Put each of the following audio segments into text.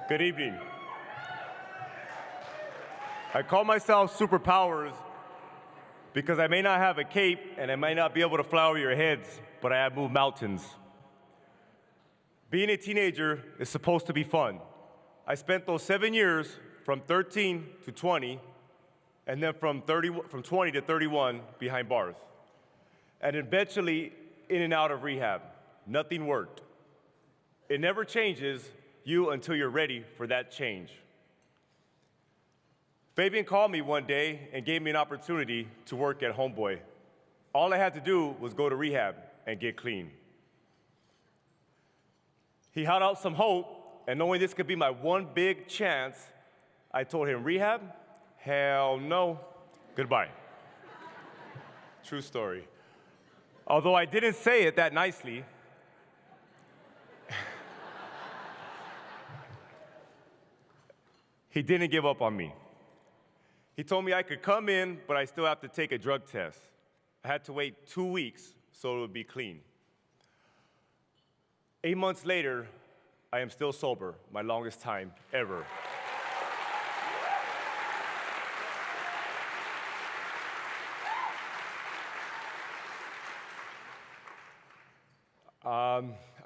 Good evening. I call myself superpowers because I may not have a cape and I may not be able to fly over your heads, but I have moved mountains. Being a teenager is supposed to be fun. I spent those 7 years from 13 to 20, and then from 20 to 31 behind bars. And eventually in and out of rehab. Nothing worked. It never changes you until you're ready for that change. Fabian called me one day and gave me an opportunity to work at Homeboy. All I had to do was go to rehab and get clean. He held out some hope, and knowing this could be my one big chance, I told him, rehab? Hell no. Goodbye. True story. Although I didn't say it that nicely, he didn't give up on me. He told me I could come in, but I still have to take a drug test. I had to wait 2 weeks so it would be clean. 8 months later, I am still sober, my longest time ever.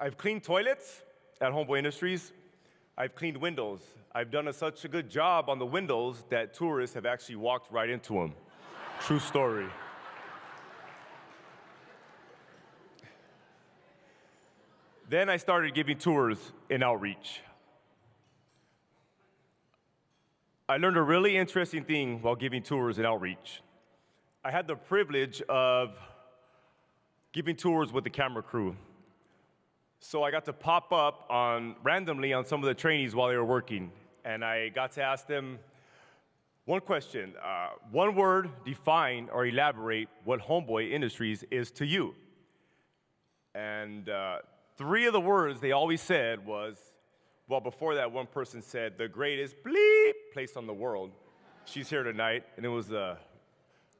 I've cleaned toilets at Homeboy Industries. I've cleaned windows. I've done such a good job on the windows that tourists have actually walked right into them. True story. Then I started giving tours in outreach. I learned a really interesting thing while giving tours in outreach. I had the privilege of giving tours with the camera crew. So I got to pop up randomly on some of the trainees while they were working, and I got to ask them one question. One word, define or elaborate what Homeboy Industries is to you. And 3 of the words they always said was, well, before that, one person said, the greatest bleep place on the world. She's here tonight, and it was a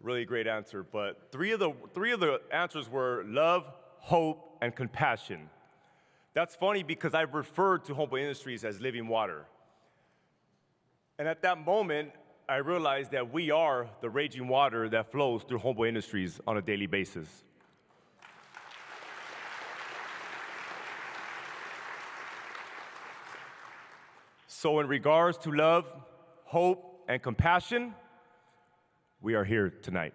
really great answer. But three of the answers were love, hope, and compassion. That's funny because I've referred to Homeboy Industries as living water. And at that moment, I realized that we are the raging water that flows through Homeboy Industries on a daily basis. So in regards to love, hope, and compassion, we are here tonight.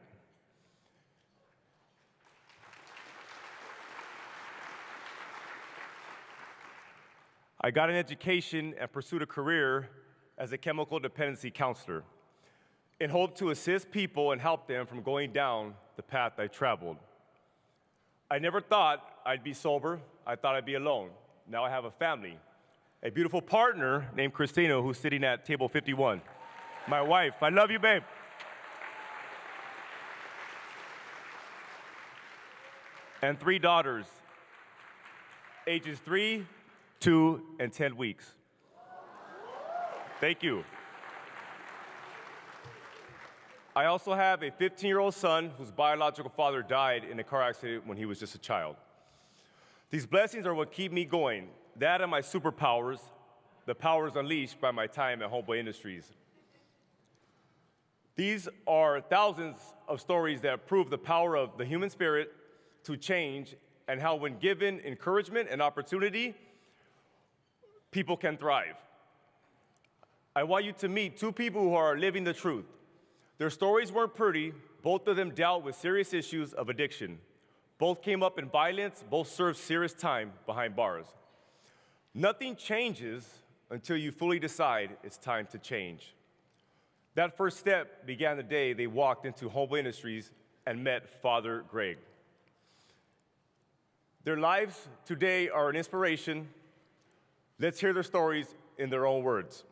I got an education and pursued a career as a chemical dependency counselor in hope to assist people and help them from going down the path I traveled. I never thought I'd be sober. I thought I'd be alone. Now I have a family, a beautiful partner named Christina who's sitting at table 51. My wife. I love you, babe. And 3 daughters, ages 3, 2, and 10 weeks. Thank you. I also have a 15-year-old son whose biological father died in a car accident when he was just a child. These blessings are what keep me going. That and my superpowers, the powers unleashed by my time at Homeboy Industries. These are thousands of stories that prove the power of the human spirit to change and how when given encouragement and opportunity, people can thrive. I want you to meet 2 people who are living the truth. Their stories weren't pretty. Both of them dealt with serious issues of addiction. Both came up in violence. Both served serious time behind bars. Nothing changes until you fully decide it's time to change. That first step began the day they walked into Homeboy Industries and met Father Greg. Their lives today are an inspiration. Let's hear their stories in their own words.